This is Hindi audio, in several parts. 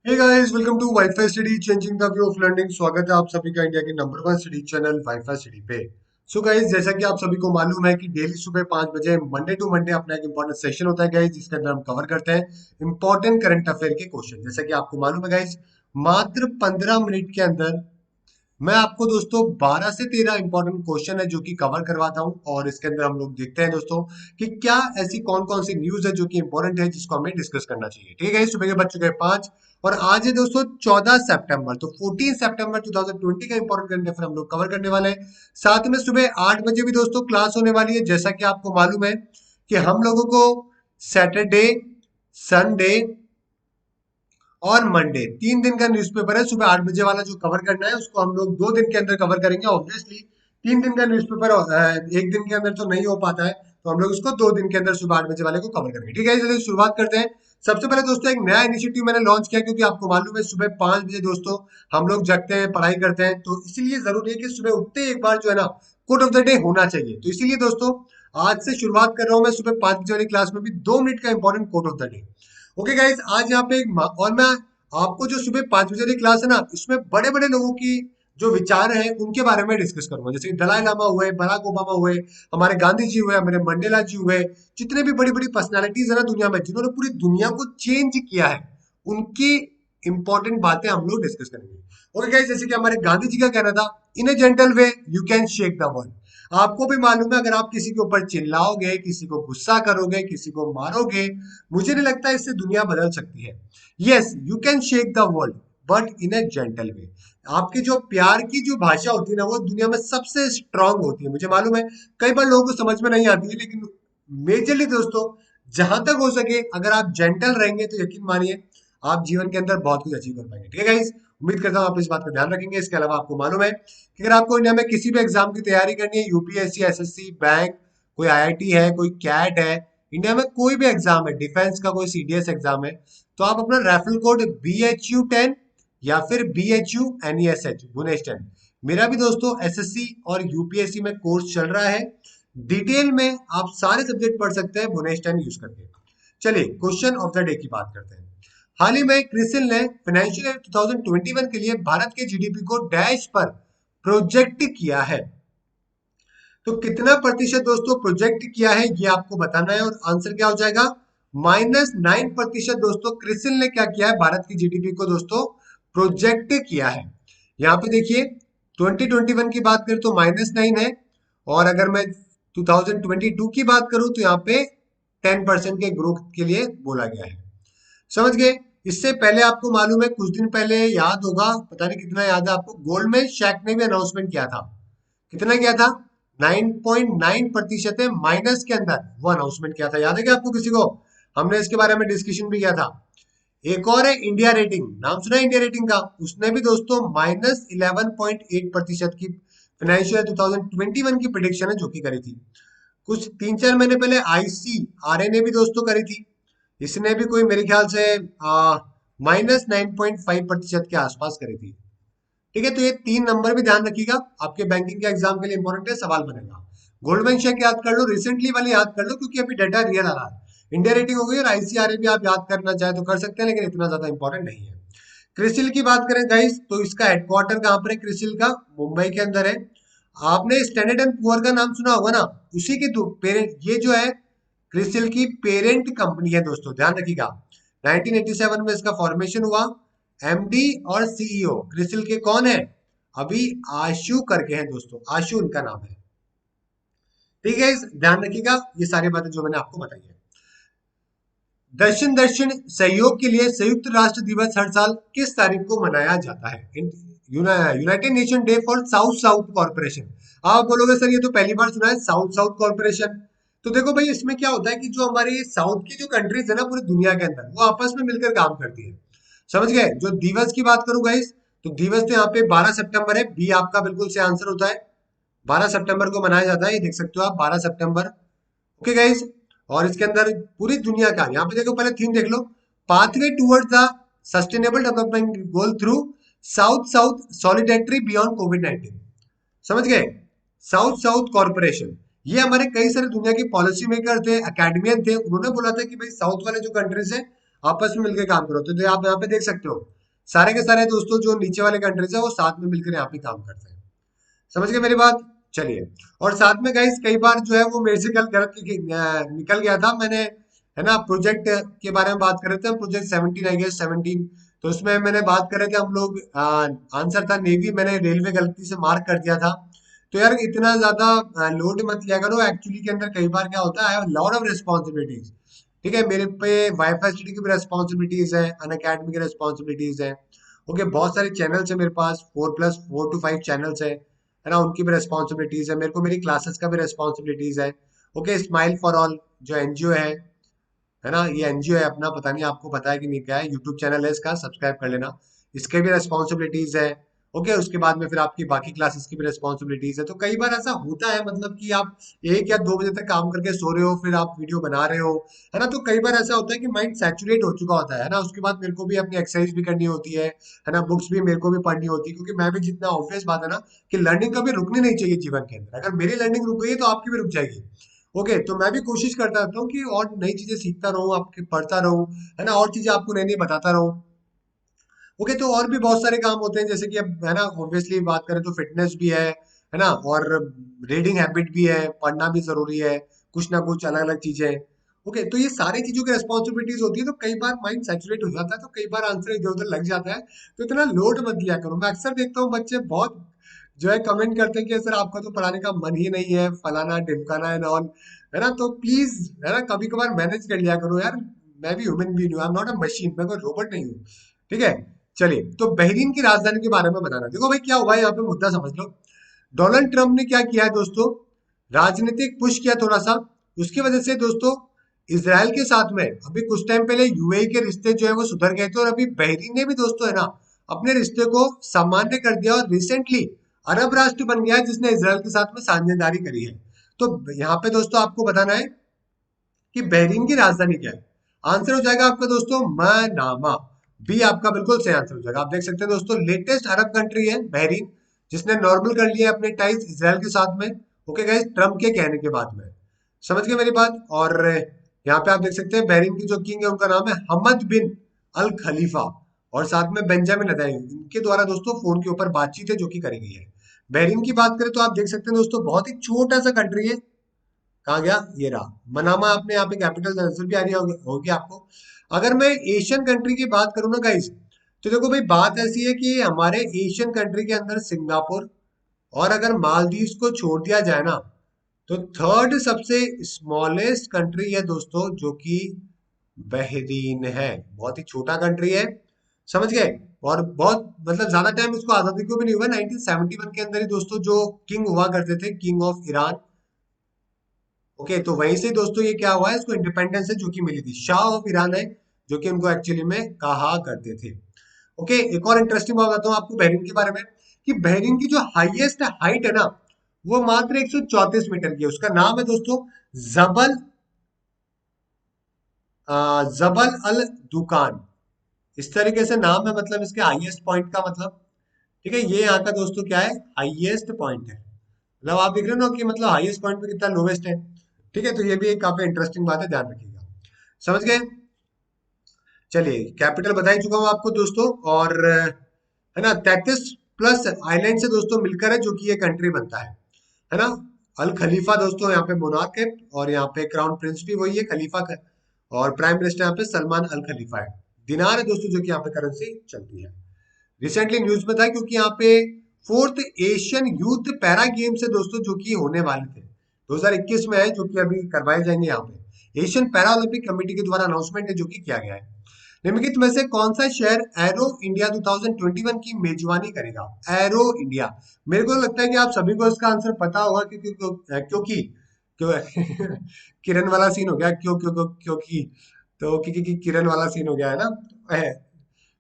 Hey guys, welcome to wifi study changing the way of learning. स्वागत है आप सभी का इंडिया के number one study channel wifi study पे। सो गाइस, जैसा कि आप सभी को मालूम है कि डेली सुबह 5 बजे मंडे टू मंडे अपना एक इंपॉर्टेंट सेशन होता है गाइस, जिसके अंदर हम कवर करते हैं इंपॉर्टेंट करंट अफेयर के क्वेश्चन। जैसा कि आपको मालूम है गाइस, मात्र 15 मिनट के अंदर मैं आपको दोस्तों 12 से 13 इंपॉर्टेंट क्वेश्चन है जो कि कवर करवाता हूं, और इसके अंदर हम लोग देखते हैं दोस्तों कि क्या ऐसी कौन कौन सी न्यूज है जो कि इंपॉर्टेंट है जिसको हमें डिस्कस करना चाहिए। ठीक है, सुबह के बज चुके हैं 5 और आज है दोस्तों 14 सितंबर, तो 14 सितंबर 2020 का इंपॉर्टेंट करंट अफेयर हम लोग कवर करने वाले हैं। साथ में सुबह 8 बजे भी दोस्तों क्लास होने वाली है। जैसा कि आपको मालूम है कि हम लोगों को सैटरडे, संडे और मंडे 3 दिन का न्यूज़पेपर है। सुबह 8 बजे वाला जो कवर करना है उसको हम लोग 2 दिन के अंदर कवर करेंगे। ऑब्वियसली 3 दिन का न्यूज़पेपर एक दिन के अंदर तो नहीं हो पाता है, तो हम लोग इसको 2 दिन के अंदर सुबह 8 बजे वाले को कवर करेंगे। ठीक है, चलिए शुरुआत करते हैं। सबसे पहले दोस्तों एक नया इनिशिएटिव मैंने लॉन्च किया, क्योंकि आपको मालूम है सुबह 5 बजे दोस्तों हम लोग जगते हैं, पढ़ाई करते हैं, तो इसीलिए जरूरी है कि सुबह उठते ही एक बार जो है ना कोट ऑफ द डे होना चाहिए। तो इसीलिए दोस्तों आज से शुरुआत कर रहा हूं मैं सुबह 5 बजे वाली क्लास में भी 2 मिनट का important coat of the day. Okay guys, आज यहाँ पे और मैं आपको जो सुबह 5 बजे वाली क्लास है ना, इसमें बड़े बड़े लोगों की जो विचार है उनके बारे में डिस्कस करूंगा। जैसे दलाई लामा हुए, बराक ओबामा हुए, हमारे गांधी जी हुए, हमारे मंडेला जी हुए, जितने भी बड़ी बड़ी पर्सनालिटीज है ना दुनिया में जिन्होंने पूरी दुनिया को चेंज किया है, उनकी इंपॉर्टेंट बातें हम लोग डिस्कस करेंगे। ओके गाइस, जैसे कि हमारे गांधी जी का कहना था, in a gentle way you can shake the world. आपको भी मालूम है अगर आप किसी के ऊपर चिल्लाओगे, किसी को गुस्सा करोगे, किसी को मारोगे, मुझे नहीं लगता इससे दुनिया बदल सकती है। Yes, you can shake the world but in a gentle वे। आपकी जो प्यार की जो भाषा होती है ना, वो दुनिया में सबसे स्ट्रांग होती है। मुझे मालूम है कई बार लोगों को समझ में नहीं आती है, लेकिन मेजरली दोस्तों जहां तक हो सके अगर आप जेंटल रहेंगे तो यकीन मानिए आप जीवन के अंदर बहुत कुछ अचीव कर पाएंगे। ठीक है गाइस, उम्मीद करता हूँ आप इस बात का ध्यान रखेंगे। इसके अलावा आपको मालूम है कि अगर आपको इंडिया में किसी भी एग्जाम की तैयारी करनी है, यूपीएससी, एसएससी, बैंक, कोई आईआईटी है, कोई कैट है, इंडिया में कोई भी एग्जाम है, डिफेंस का कोई सीडीएस एग्जाम है, तो आप अपना रेफरल कोड BHU10 या फिर BHUNESH गुनेश 10। मेरा भी दोस्तों एसएससी और यूपीएससी में कोर्स चल रहा है, डिटेल में आप सारे सब्जेक्ट पढ़ सकते हैं गुनेश 10 यूज करके। चलिए क्वेश्चन ऑफ द डे की बात करते हैं। हाल ही में क्रिसिल ने फाइनेंशियल ईयर 2021 के लिए भारत के जीडीपी को डैश पर प्रोजेक्ट किया है। तो कितना प्रतिशत दोस्तों प्रोजेक्ट किया है ये आपको बताना है, और आंसर क्या हो जाएगा, -9% दोस्तों क्रिसिल ने क्या किया है, भारत की जीडीपी को दोस्तों प्रोजेक्ट किया है। यहाँ पे देखिए 2021 की बात करें तो -9 है, और अगर मैं 2022 की बात करूं तो यहाँ पे 10% के ग्रोथ के लिए बोला गया है। समझ गए। इससे पहले आपको मालूम है कुछ दिन पहले याद होगा, पता नहीं कितना याद है आपको, गोल्डमैन शैक ने भी अनाउंसमेंट किया था। कितना किया था, 9.9% है माइनस के अंदर, वो अनाउंसमेंट किया था। याद है क्या आपको किसी को, हमने इसके बारे में डिस्कशन भी किया था। एक और है इंडिया रेटिंग, नाम सुना है इंडिया रेटिंग का, उसने भी दोस्तों -11.8% की फाइनेंशियल 2021 की प्रिडिक्शन है जो कि करी थी। कुछ 3-4 महीने पहले ICRA ने भी दोस्तों करी थी, इसने भी कोई मेरे ख्याल से -9.5% के आसपास करी थी। ठीक है, तो ये 3 नंबर भी ध्यान रखिएगा, आपके बैंकिंग के एग्जाम के लिए इंपॉर्टेंट है, सवाल बनेगा। गोल्डमैन शेक याद कर लो, रिसेंटली वाले याद कर लो, क्योंकि अभी डाटा रियल आ रहा है। इंडिया रेटिंग हो गई, और ICRA भी आप याद करना चाहे तो कर सकते हैं, लेकिन इतना ज्यादा इंपॉर्टेंट नहीं है। क्रिसिल की बात करें गाइस, तो इसका हेडक्वार्टर कहाँ पर है, क्रिसिल का मुंबई के अंदर है। आपने स्टैंडर्ड एंड पुअर का नाम सुना होगा ना, उसी की पेरेंट ये जो है क्रिसिल की पेरेंट कंपनी है दोस्तों, ध्यान रखिएगा। 1987 में इसका फॉर्मेशन हुआ। MD और CEO क्रिसिल के कौन है, अभी आशु करके हैं दोस्तों, आशु उनका नाम है। ठीक है, ध्यान रखिएगा ये सारी बातें जो मैंने आपको बताई है। दक्षिण दक्षिण सहयोग के लिए संयुक्त राष्ट्र दिवस हर साल किस तारीख को मनाया जाता है, United nation day for south south corporation. आप बोलोगे सर ये तो पहली बार सुना है साउथ साउथ कॉर्पोरेशन। तो देखो भाई, इसमें क्या होता है कि जो हमारी साउथ की जो कंट्रीज है ना पूरी दुनिया के अंदर, वो आपस में मिलकर काम करती है। समझ गए। जो दिवस की बात करूं गाइस, तो दिवस तो यहाँ पे 12 सितंबर है, बी आपका बिल्कुल से आंसर होता है। 12 सितंबर को मनाया जाता है, ये देख सकते हो आप, 12 सितंबर। ओके गाइस, और इसके अंदर पूरी दुनिया का, यहाँ पे देखो पहले थीम देख लो, pathway towards the sustainable development goal through south south solidarity beyond कोविड-19। समझ गए। साउथ साउथ कॉर्पोरेशन, ये हमारे कई सारे दुनिया के पॉलिसी मेकर थे, एकेडमियन थे, उन्होंने बोला था कि भाई साउथ वाले जो कंट्रीज है आपस में मिलकर काम करो। तो आप यहाँ पे देख सकते हो सारे के सारे दोस्तों जो नीचे वाले कंट्रीज है वो साथ में मिलकर यहाँ पे काम करते हैं। समझ गए मेरी बात? चलिए। और साथ में गाइस कई बार जो है वो मेरे से कल गलत निकल गया था। मैंने है ना प्रोजेक्ट के बारे में बात कर रहे थे, प्रोजेक्ट 17 आई गेस 17। तो उसमें मैंने बात कर रहे थे हम लोग, आंसर था नेवी, मैंने रेलवे गलती से मार्क कर दिया था। तो यार इतना ज्यादा लोड मत लिया करो। एक्चुअली के अंदर कई बार क्या होता है, I have lot of responsibilities. ठीक है, मेरे पे वाईफाई सिटी की भी रिस्पॉन्सिबिलिटीज है, अन अकेडमी की रिस्पॉन्सिबिलिटीज है। ओके, बहुत सारे चैनल्स है मेरे पास, 4+4 to 5 चैनल्स है ना, उनकी भी रिस्पॉन्सिबिलिटीज है मेरे को, मेरी क्लासेस का भी रिस्पॉन्सिबिलिटीज है। ओके, स्माइल फॉर ऑल जो एनजीओ है ना, ये एनजीओ है अपना, पता नहीं आपको पता है कि नहीं, क्या है, यूट्यूब चैनल है इसका, सब्सक्राइब कर लेना। इसके भी रिस्पॉन्सिबिलिटीज है। ओके, उसके बाद में फिर आपकी बाकी क्लासेस की भी रिस्पॉन्सिबिलिटीज है। तो कई बार ऐसा होता है मतलब कि आप 1 या 2 बजे तक काम करके सो रहे हो, फिर आप वीडियो बना रहे हो, है ना। तो कई बार ऐसा होता है कि माइंड सैचुरेट हो चुका होता है ना। उसके बाद मेरे को भी अपनी एक्सरसाइज भी करनी होती है ना, बुक्स भी मेरे को भी पढ़नी होती है, क्योंकि मैं भी जितना ऑब्वियस बात है ना कि लर्निंग कभी रुकनी नहीं चाहिए जीवन के अंदर। अगर मेरी लर्निंग रुक गई है तो आपकी भी रुक जाएगी। ओके, तो मैं भी कोशिश करता रहता हूँ कि और नई चीजें सीखता रहूँ, आपके पढ़ता रहूँ, है ना, और चीजें आपको नई नई बताता रहूँ। ओके, तो और भी बहुत सारे काम होते हैं, जैसे कि अब है ना ऑब्वियसली बात करें तो फिटनेस भी है ना, और रीडिंग हैबिट भी है, पढ़ना भी जरूरी है, कुछ ना कुछ अलग अलग चीजें। ओके, तो ये सारी चीजों की रिस्पॉन्सिबिलिटीज होती है, तो कई बार माइंड सैचुरेट हो जाता है, तो कई बार आंसर इधर उधर लग जाता है। तो इतना लोड मत लिया करो। मैं अक्सर देखता हूँ बच्चे बहुत जो है कमेंट करते हैं कि सर आपका तो पढ़ाने का मन ही नहीं है, फलाना ढिमकाना एंड ऑल, है ना। तो प्लीज है ना कभी कभार मैनेज कर लिया करो यार। मैं भी ह्यूमन बीइंग हूँ, I am not a machine, मैं कोई रोबोट नहीं हूँ। ठीक है। चलिए, तो बहरीन की राजधानी के बारे में बताना। देखो भाई क्या हुआ है यहाँ पे, मुद्दा समझ लो। डोनाल्ड ट्रंप ने क्या किया है दोस्तों, राजनीतिक पुश किया थोड़ा सा। उसकी वजह से दोस्तों इसराइल के साथ में अभी कुछ टाइम पहले यूएई के रिश्ते जो है वो सुधर गए थे, और अभी बहरीन ने भी दोस्तों है ना अपने रिश्ते को सामान्य कर दिया, और रिसेंटली अरब राष्ट्र बन गया है जिसने इसराइल के साथ में साझेदारी करी है। तो यहाँ पे दोस्तों आपको बताना है कि बहरीन की राजधानी क्या है। आंसर हो जाएगा आपका दोस्तों मनामा। बी आपका बिल्कुल सही आंसर हो जाएगा। आप देख सकते हैं दोस्तों लेटेस्ट अरब कंट्री है बहरीन, जिसने नॉर्मल कर लिया अपने टाइज इसराइल के साथ में। ओके गाइस, ट्रम्प के कहने के बाद में, समझ गए मेरी बात। और यहाँ पे आप देख सकते हैं बहरीन की जो किंग है उनका नाम है हमद बिन अल खलीफा, और साथ में बेंजामिन नदाई, इनके द्वारा दोस्तों फोन के ऊपर बातचीत है जो कि करी गई है। बहरीन की बात करें तो आप देख सकते हैं दोस्तों बहुत ही छोटा सा कंट्री है। कहा गया, ये रहा मनामा, अपने यहाँ पे कैपिटल नजर भी आ रही होगी आपको। अगर मैं एशियन कंट्री की बात करूँ ना गाइस, तो देखो भाई बात ऐसी है कि हमारे एशियन कंट्री के अंदर सिंगापुर और अगर मालदीव्स को छोड़ दिया जाए ना, तो थर्ड सबसे स्मॉलेस्ट कंट्री है दोस्तों जो कि बहरीन है। बहुत ही छोटा कंट्री है, समझ गए। और बहुत मतलब ज्यादा टाइम इसको आजादी को भी नहीं हुआ। 1971 के अंदर ही दोस्तों जो किंग हुआ करते थे, किंग ऑफ ईरान, ओके, तो वहीं से दोस्तों ये क्या हुआ है, इसको इंडिपेंडेंस है जो कि मिली थी, शाह ऑफ ईरान है जो कि उनको एक्चुअली में कहा करते थे। ओके, एक और इंटरेस्टिंग बात बताता हूँ आपको बहरीन के बारे में, कि बहरीन की जो हाईएस्ट हाइट है ना वो मात्र 134 मीटर की है। उसका नाम है दोस्तों जबल जबल अल दुकान, इस तरीके से नाम है, मतलब इसके हाईएस्ट पॉइंट का मतलब। ठीक है, ये यहाँ का दोस्तों क्या है, हाईएस्ट पॉइंट है। मतलब आप देख रहे हो ना कि मतलब हाईएस्ट पॉइंट पे कितना लोवेस्ट है। ठीक है, तो ये भी एक काफी इंटरेस्टिंग बात है, ध्यान रखिएगा। समझ गए। चलिए, कैपिटल बता ही चुका हूँ आपको दोस्तों। और है ना 33+ आइलैंड से दोस्तों मिलकर है जो कि ये कंट्री बनता है ना। अल खलीफा दोस्तों यहाँ पे मोनार्क है, और यहाँ पे क्राउन प्रिंस भी वही है खलीफा का, और प्राइम मिनिस्टर यहाँ पे सलमान अल खलीफा है। दिनार है दोस्तों जो कि यहाँ पे करेंसी चलती है। रिसेंटली न्यूज में था क्योंकि यहाँ पे fourth Asian youth para games है दोस्तों जो कि होने वाले थे, 2021 में है, जो कि अभी करवाए जाएंगे यहाँ पे। एशियन पैरा ओलंपिक कमेटी के द्वारा अनाउंसमेंट है जो कि किया गया है। निम्नलिखित में से कौन सा शहर एरो इंडिया 2021 की मेजबानी करेगा। एरो इंडिया, मेरे को लगता है कि आप सभी को इसका आंसर पता होगा, क्योंकि क्योंकि क्यों किरण वाला सीन हो गया, क्योंकि तो क्योंकि किरण वाला सीन हो गया है ना।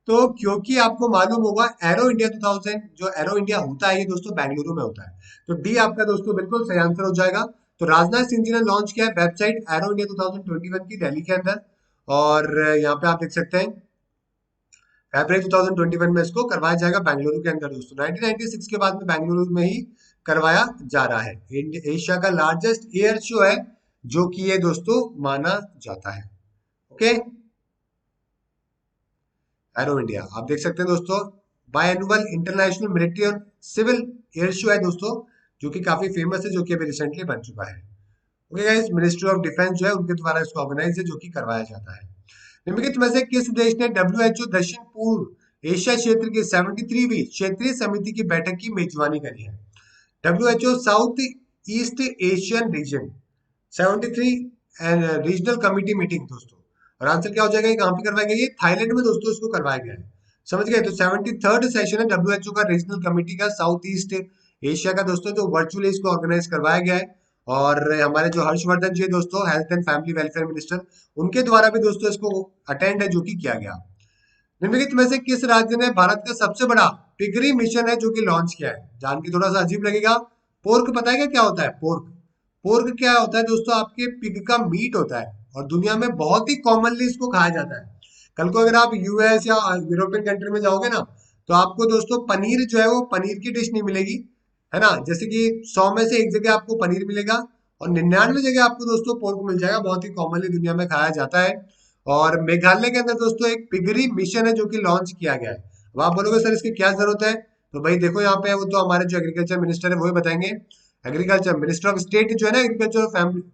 तो क्योंकि आपको मालूम होगा एरो इंडिया 2000 जो एरो इंडिया होता है ये दोस्तों बेंगलुरु में होता है। तो डी आपका दोस्तों बिल्कुल सही आंसर हो जाएगा। तो राजनाथ सिंह जी ने लॉन्च किया है वेबसाइट एरो इंडिया 2021 की दिल्ली के अंदर, और यहाँ पे आप देख सकते हैं फरवरी 2021 में इसको करवाया जाएगा बेंगलुरु के अंदर दोस्तों। 1996 के बाद में बेंगलुरु में ही करवाया जा रहा है। एशिया का लार्जेस्ट एयर शो है जो कि ये दोस्तों माना जाता है। ओके, एरो इंडिया आप देख सकते हैं दोस्तों, बाय एनुअल इंटरनेशनल मिलिट्री और सिविल एयर शो है दोस्तों, जो कि काफी फेमस है, जो कि अभी रिसेंटली बन चुका है। Okay guys, ministry of defence जो है उनके द्वारा इसको ऑर्गेनाइज है, जो कि करवाया जाता है। निम्नलिखित में से किस देश ने डब्ल्यूएचओ दक्षिण पूर्व एशिया क्षेत्र की 73वीं क्षेत्रीय समिति की बैठक की मेजबानी करी है? WHO south east Asian region 73 and regional committee meeting दोस्तों। और आंसर क्या हो जाएगा, ये कहां पे करवाया गया? ये थाईलैंड में दोस्तों इसको करवाया गया है। समझ गए? तो 73rd सेशन है डब्ल्यूएचओ का रीजनल कमिटी का साउथ ईस्ट एशिया का दोस्तों, जो वर्चुअली इसको ऑर्गेनाइज करवाया गया है। और हमारे जो हर्षवर्धन जी है दोस्तों, health and family welfare minister, उनके द्वारा भी दोस्तों इसको अटेंड है, जो कि किया गया। निम्नलिखित में से किस राज्य ने भारत का सबसे बड़ा पिगरी मिशन है जो कि लॉन्च किया है? जान के थोड़ा सा अजीब लगेगा। पोर्क पता है क्या होता है? पोर्क, पोर्क क्या होता है दोस्तों? आपके पिग का मीट होता है, और दुनिया में बहुत ही कॉमनली इसको खाया जाता है। कल को अगर आप यूएस या यूरोपियन कंट्री में जाओगे ना, तो आपको दोस्तों पनीर जो है वो पनीर की डिश नहीं मिलेगी, है ना? जैसे कि 100 में से एक जगह आपको पनीर मिलेगा, और 99 जगह आपको दोस्तों पोर्क मिल जाएगा। बहुत ही कॉमनली दुनिया में खाया जाता है। और मेघालय के अंदर दोस्तों एक पिगरी मिशन है, जो कि लॉन्च किया गया है। अब आप बोलोगे सर इसकी क्या जरूरत है? तो भाई देखो यहाँ पे, वो तो हमारे जो एग्रीकल्चर मिनिस्टर है वही बताएंगे। एग्रीकल्चर मिनिस्टर ऑफ स्टेट जो है ना, एग्रीकल्चर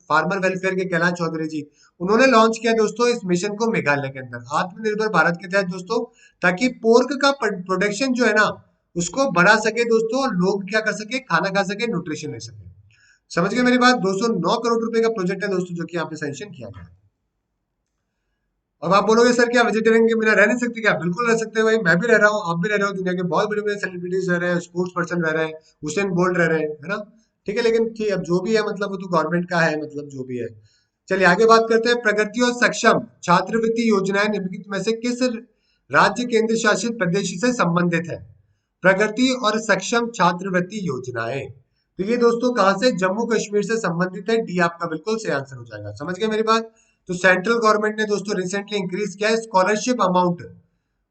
फार्मर वेलफेयर के कैलाश चौधरी जी, उन्होंने लॉन्च किया दोस्तों इस मिशन को मेघालय के अंदर, आत्मनिर्भर भारत के तहत दोस्तों, ताकि पोर्क का प्रोडक्शन जो है ना, उसको बढ़ा सके दोस्तों, और लोग क्या कर सके, खाना खा सके, न्यूट्रिशन ले सके। समझ गए मेरी बात? 209 करोड़ रुपए का प्रोजेक्ट है दोस्तों, जो कि यहाँ पे सैंक्शन किया गया है। अब आप बोलोगे सर क्या वेजिटेरियन के बिना रह नहीं सकते? क्या बिल्कुल रह सकते हैं भाई, मैं भी रह रहा हूँ, आप भी रह रहे हो, दुनिया के बहुत बड़े बड़े सेलिब्रिटीज रह रहे हैं, स्पोर्ट्स पर्सन रह रहे हैं, हुसैन बोल्ट रह रहे हैं, है ना? ठीक है, लेकिन ठीक, अब जो भी है मतलब वो तो गवर्नमेंट का है, मतलब जो भी है। चलिए आगे बात करते हैं। प्रगति और सक्षम छात्रवृत्ति योजनाएं निम्नलिखित में से किस राज्य केंद्र शासित प्रदेश से संबंधित है? प्रगति और सक्षम छात्रवृत्ति योजनाएं, तो ये दोस्तों कहां से? जम्मू कश्मीर से संबंधित है। डी आपका बिल्कुल सही आंसर हो जाएगा। समझ गए मेरी बात? तो सेंट्रल गवर्नमेंट ने दोस्तों रिसेंटली इंक्रीज किया है स्कॉलरशिप अमाउंट।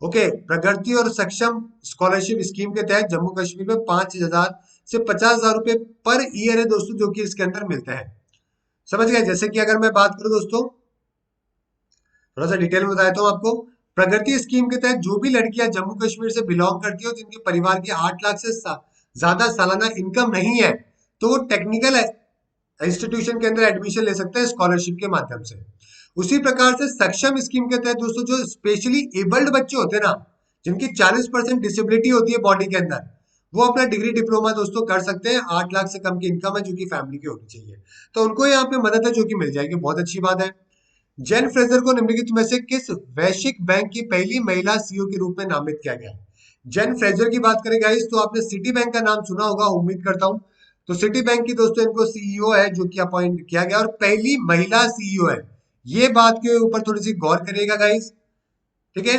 ओके, प्रगति और सक्षम स्कॉलरशिप स्कीम के तहत जम्मू कश्मीर में 5,000 से 50,000 रुपए पर ईयर है दोस्तों, जो कि इसके अंदर मिलते हैं। समझ गए? जैसे कि अगर मैं बात करूं दोस्तों, थोड़ा सा डिटेल में बता देता हूँ आपको। प्रगति स्कीम के तहत जो भी लड़कियां जम्मू कश्मीर से बिलोंग करती हो, जिनके परिवार की 8 लाख से ज्यादा सालाना इनकम नहीं है, तो वो टेक्निकल इंस्टीट्यूशन के अंदर एडमिशन ले सकते हैं स्कॉलरशिप के माध्यम से। उसी प्रकार से सक्षम स्कीम के तहत दोस्तों, जो स्पेशली एबल्ड बच्चे होते हैं ना, जिनकी 40% डिसेबिलिटी होती है बॉडी के अंदर, वो अपना डिग्री डिप्लोमा दोस्तों कर सकते हैं। 8 लाख से कम की इनकम है, जो कि फैमिली की होनी चाहिए, तो उनको यहाँ पे मदद है जो कि मिल जाएगी। बहुत अच्छी बात है। जेन फ्रेजर को निम्नलिखित में से किस वैश्विक बैंक की पहली महिला सीईओ के रूप में नामित किया गया है? जेन फ्रेजर की बात करें गाइस, तो आपने सिटी बैंक का नाम सुना होगा, उम्मीद करता हूं। तो सिटी बैंक की दोस्तों इनको सीईओ है, जो कि अपॉइंट किया गया, और पहली महिला सीईओ है। ये बात के ऊपर थोड़ी सी गौर करिएगा गाइस। ठीक है,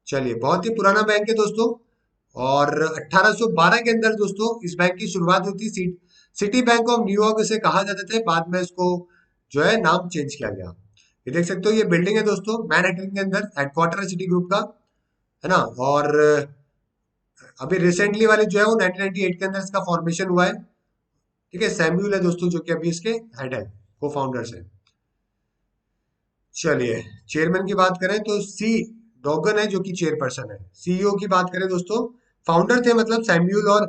चलिए, बहुत ही पुराना बैंक है दोस्तों, और 1812 के अंदर दोस्तों इस बैंक की शुरुआत हुई थी। सिटी बैंक ऑफ न्यूयॉर्क से कहा जाता था, बाद में इसको जो है नाम चेंज किया गया। ये देख सकते हो, ये बिल्डिंग है दोस्तों, मैनहट्टन के अंदर हेडक्वार्टर है सिटी ग्रुप का, है ना? और अभी रिसेंटली वाली जो है वो 1998 के अंदर इसका फॉर्मेशन हुआ है। ठीक है, सैम्यूल है दोस्तों, जो कि अभी इसके हेड है, को फाउंडर्स है। चलिए, चेयरमैन की बात करें तो सी डॉगन है, जो कि चेयरपर्सन है। सीईओ की बात करें दोस्तों, फाउंडर थे मतलब सैम्यूल और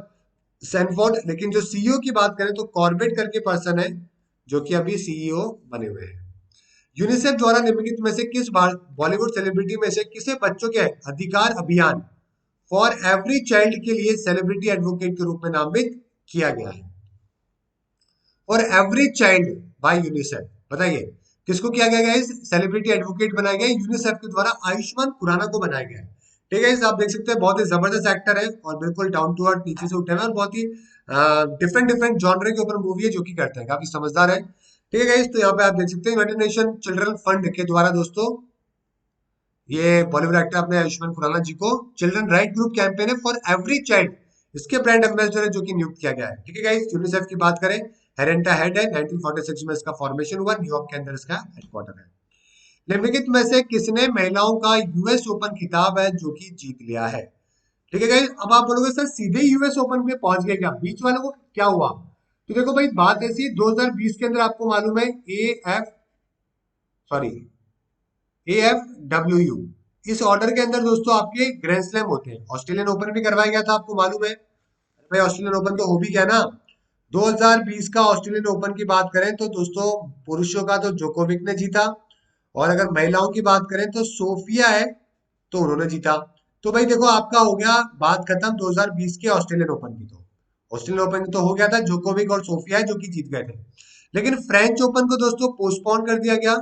सैनफोर्ड, लेकिन जो सीईओ की बात करें तो कॉर्बेट करके पर्सन है, जो कि अभी सीईओ बने हुए हैं। यूनिसेफ द्वारा निम्नलिखित में से किस बॉलीवुड सेलिब्रिटी में से किसे बच्चों के अधिकार अभियान फॉर एवरी चाइल्ड के लिए सेलिब्रिटी एडवोकेट के रूप में नामित किया गया है? For every child by UNICEF, बताइए किसको किया गया है? सेलिब्रिटी एडवोकेट बनाया गया यूनिसेफ के द्वारा, आयुष्मान खुराना को बनाया गया है। ठीक है, आप देख सकते हैं बहुत ही जबरदस्त एक्टर है, और बिल्कुल डाउन टू अर्थ, नीचे से उठे हुए, और बहुत ही डिफरेंट डिफरेंट जॉनर के ऊपर मूवी है जो कि करते हैं, काफी समझदार है। ठीक है गाइस, तो यहाँ पे आप देख सकते हैं यूनाइटेड नेशन चिल्ड्रन फंड के द्वारा दोस्तों, ये बॉलीवुड एक्टर अपने आयुष्मान खुराना जी को चिल्ड्रन राइट ग्रुप कैंपेन है फॉर एवरी चाइल्ड, इसके ब्रांड एम्बेसडर है, जो कि नियुक्त किया गया है। ठीक है गाइस, यूनिसेफ की बात करें, हेरेंटा हेड है, 1946 में इसका फॉर्मेशन हुआ, न्यूयॉर्क के अंदर इसका हेडक्वार्टर है। निम्नलिखित में से किसने महिलाओं का यूएस ओपन खिताब है जो कि जीत लिया है? ठीक है गाइस, अब आप बोलोगे सर सीधे यूएस ओपन में पहुंच गए क्या, बीच वालों को क्या हुआ? तो देखो भाई, बात ऐसी 2020 के अंदर आपको मालूम है, ए एफ, सॉरी, AFWU, इस ऑर्डर के अंदर दोस्तों आपके ग्रैंड स्लैम होते हैं। ऑस्ट्रेलियन ओपन भी करवाया गया था, आपको मालूम है भाई। ऑस्ट्रेलियन ओपन तो हो भी गया ना। 2020 का ऑस्ट्रेलियन ओपन की बात करें तो दोस्तों पुरुषों का तो जोकोविक ने जीता, और अगर महिलाओं की बात करें तो सोफिया है, तो उन्होंने जीता। तो भाई देखो आपका हो गया बात खत्म 2020 के ऑस्ट्रेलियन ओपन की। तो ऑस्ट्रेलियन ओपन तो हो गया था, जोकोविक और सोफिया है जो कि जीत गए थे। लेकिन फ्रेंच ओपन को दोस्तों पोस्टपोन कर दिया गया,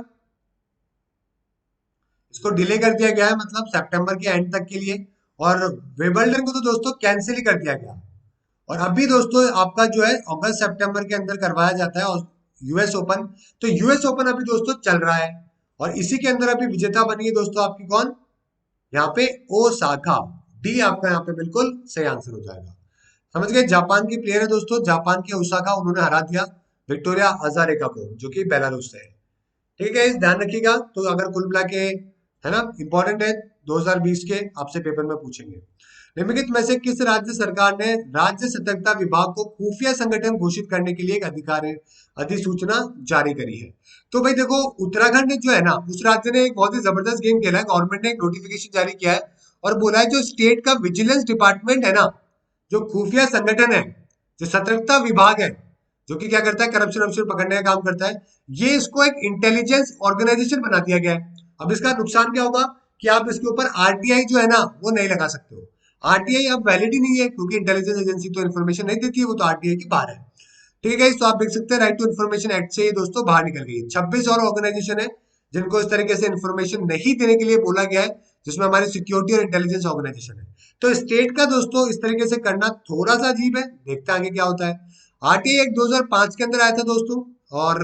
इसको डिले कर दिया गया है, मतलब सितंबर के एंड तक के लिए। और विंबलडन को तो दोस्तों कैंसिल ही कर दिया गया। और अभी दोस्तों आपका जो है अगस्त सितंबर के अंदर करवाया जाता है और यूएस ओपन। तो यूएस ओपन अभी दोस्तों चल रहा है, और इसी के अंदर अभी विजेता बनी है दोस्तों आपकी कौन, यहाँ पे ओसाका। डी आपका यहाँ पे बिल्कुल सही आंसर हो जाएगा। समझ गए, जापान की प्लेयर है दोस्तों, जापान के ओसाका, उन्होंने हरा दिया विक्टोरिया अजारेका को जो कि बेलारूस से है। ठीक है, इस ध्यान रखिएगा। तो अगर कुल मिला के है ना इंपॉर्टेंट है, 2020 के आपसे पेपर में पूछेंगे। निम्नलिखित में से किस राज्य सरकार ने राज्य सतर्कता विभाग को खुफिया संगठन घोषित करने के लिए एक अधिसूचना जारी करी है? तो भाई देखो उत्तराखंड जो है ना, उस राज्य ने एक बहुत ही जबरदस्त गेम खेला है। गवर्नमेंट ने एक नोटिफिकेशन जारी किया है और बोला है जो स्टेट का विजिलेंस डिपार्टमेंट है ना, जो खुफिया संगठन है, जो सतर्कता विभाग है, जो कि क्या करता है करप्शन वर्प्शन पकड़ने का काम करता है, ये इसको एक इंटेलिजेंस ऑर्गेनाइजेशन बना दिया गया है। अब इसका नुकसान क्या होगा कि आप इसके ऊपर आरटीआई जो है ना वो नहीं लगा सकते हो। आरटीआई अब वैलिड ही नहीं है, क्योंकि इंटेलिजेंस एजेंसी तो इन्फॉर्मेशन नहीं देती है, वो तो आरटीआई की बाहर है। ठीक है, तो आप देख सकते हैं राइट टू इन्फॉर्मेशन एक्ट से ये दोस्तों बाहर निकल गई है। 26 और ऑर्गेनाइजेशन है जिनको इस तरीके से इन्फॉर्मेशन नहीं देने के लिए बोला गया है, जिसमें हमारी सिक्योरिटी और इंटेलिजेंस ऑर्गेनाइजेशन है। तो स्टेट का दोस्तों इस तरीके से करना थोड़ा सा अजीब है, देखते हैं आगे क्या होता है। आरटीआई एक्ट 2005 के अंदर आया था दोस्तों, और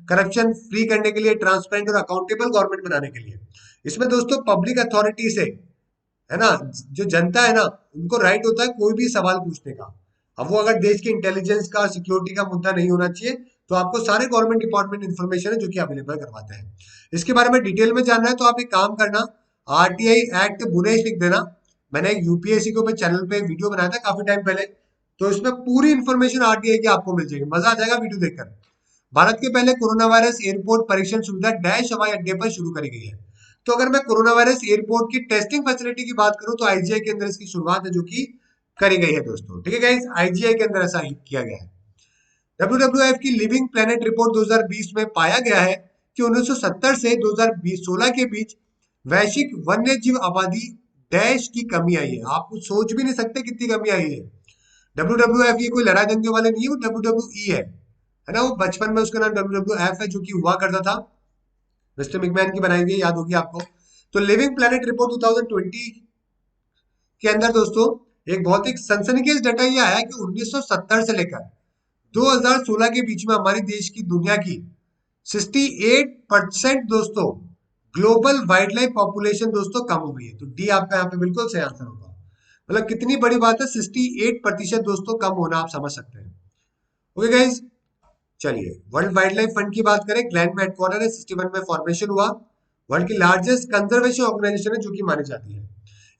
करप्शन फ्री करने के लिए, ट्रांसपेरेंट और अकाउंटेबल गवर्नमेंट बनाने के लिए। इसमें दोस्तों पब्लिक अथॉरिटी से, है ना, जो जनता है ना, उनको राइट होता है कोई भी सवाल पूछने का। अब वो अगर देश के इंटेलिजेंस का सिक्योरिटी का मुद्दा नहीं होना चाहिए, तो आपको सारे गवर्नमेंट डिपार्टमेंट इन्फॉर्मेशन है जो कि अवेलेबल करवाते हैं। इसके बारे में डिटेल में जानना है तो आप एक काम करना, आरटीआई एक्ट बुनेश लिख देना। मैंने एक यूपीएससी के ऊपर चैनल पे वीडियो बनाया था काफी टाइम पहले, तो इसमें पूरी इन्फॉर्मेशन आरटीआई की आपको मिल जाएगी, मजा आ जाएगा वीडियो देखकर। भारत के पहले कोरोना वायरस एयरपोर्ट परीक्षण सुविधा डैश हवाई अड्डे पर शुरू करी गई है। तो अगर मैं कोरोना वायरस एयरपोर्ट की टेस्टिंग फैसिलिटी की बात करूं तो आईजीआई के अंदर इसकी शुरुआत है जो कि करी गई है दोस्तों। ठीक है गाइस, आईजीआई के अंदर ऐसा ही किया गया है। डब्ल्यूडब्ल्यूएफ की लिविंग प्लेनेट रिपोर्ट 2020 में पाया गया है कि 1970 से 2016 के बीच वैश्विक वन्य जीव आबादी डैश की कमी आई है। आप कुछ सोच भी नहीं सकते कितनी कमी आई है। डब्ल्यूडब्ल्यूएफ ये कोई लड़ाई दंगे वाले नहीं है, वो डब्ल्यूडब्ल्यूई है ना। वो बचपन में उसका नाम डब्ल्यूडब्ल्यूएफ है जो कि हुआ करता था, मिस्टर मिकमैन की बनाई हुई, याद होगी आपको। तो लिविंग प्लेनेट रिपोर्ट 2020 के अंदर दोस्तों एक बहुत ही सनसनीखेज डाटा ये आया कि 1970 से लेकर 2016 के बीच में हमारे देश की दुनिया की 68% दोस्तों ग्लोबल वाइल्ड लाइफ पॉपुलेशन दोस्तों कम हो गई है। तो डी आपका यहाँ पे बिल्कुल सही आंसर होगा। मतलब कितनी बड़ी बात है, 68% दोस्तों कम होना, आप समझ सकते हैं। ओके गाइज, चलिए वर्ल्ड वाइल्ड लाइफ फंड की बात करें, ग्लैंड में हेडक्वार्टर है, 61 में फॉर्मेशन हुआ। वर्ल्ड की लार्जेस्ट कंजर्वेशन ऑर्गेनाइजेशन है जो कि मानी जाती है।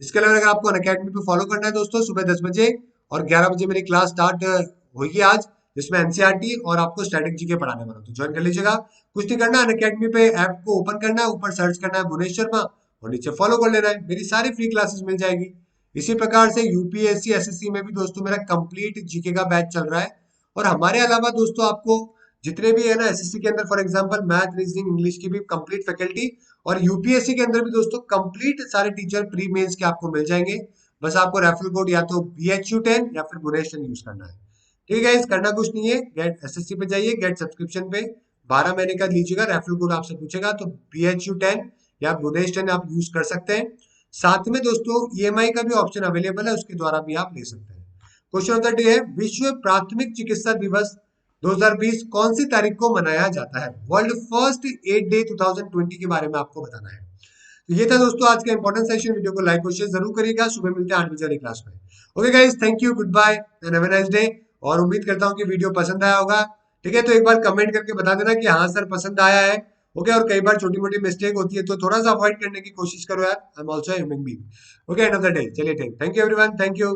इसके अलावा अगर आपको अनअकैडमी पे फॉलो करना है दोस्तों, सुबह 10 बजे और 11 बजे मेरी क्लास स्टार्ट होगी आज, जिसमें एनसीईआरटी और आपको स्टैटिक जीके पढ़ाने वाला हूं, तो ज्वाइन कर लीजिएगा। कुछ नहीं करना, अनअकैडमी पे ऐप को ओपन करना है, ऊपर सर्च करना है भुवनेश शर्मा और नीचे फॉलो कर लेना है, मेरी सारी फ्री क्लासेस मिल जाएगी। इसी प्रकार से यूपीएससी एसएससी में भी दोस्तों मेरा कंप्लीट जीके का बैच चल रहा है। और हमारे अलावा दोस्तों आपको जितने भी है ना एसएससी के अंदर, for example math reasoning English की भी कंप्लीट फैकल्टी, और यूपीएससी के अंदर भी दोस्तों कंप्लीट सारे टीचर प्री मेंस के आपको मिल जाएंगे। बस आपको रेफरल कोड या तो BHU10 या फिर गुनेश 10 यूज करना है। ठीक है, इस करना कुछ नहीं है, गेट एसएससी पे जाइए, गेट सब्सक्रिप्शन पे 12 महीने का लीजिएगा, रेफरल कोड आपसे पूछेगा तो BHU10 या गुनेश 10 आप यूज कर सकते हैं। साथ में दोस्तों ईएमआई का भी ऑप्शन अवेलेबल है, उसके द्वारा भी आप ले सकते हैं। क्वेश्चन ऑफ द डे है, विश्व प्राथमिक चिकित्सा दिवस 2020 कौन सी तारीख को मनाया जाता है? वर्ल्ड फर्स्ट एड डे 2020 के बारे में आपको बताना है। तो ये था दोस्तों आज का इंपॉर्टेंट सेशन। वीडियो को लाइक और शेयर जरूर करिएगा। सुबह मिलते हैं 8 बजे वाली क्लास में। Okay guys, thank you, goodbye and have a nice day. और उम्मीद करता हूँ कि वीडियो पसंद आया होगा। ठीक है, तो एक बार कमेंट करके बता देना कि हाँ सर पसंद आया है। ओके, और कई बार छोटी मोटी मिस्टेक होती है तो थोड़ा सा अवॉइड करने की कोशिश करो यार, I am also human being. Okay, end of the day, चलिए thank you everyone, thank you.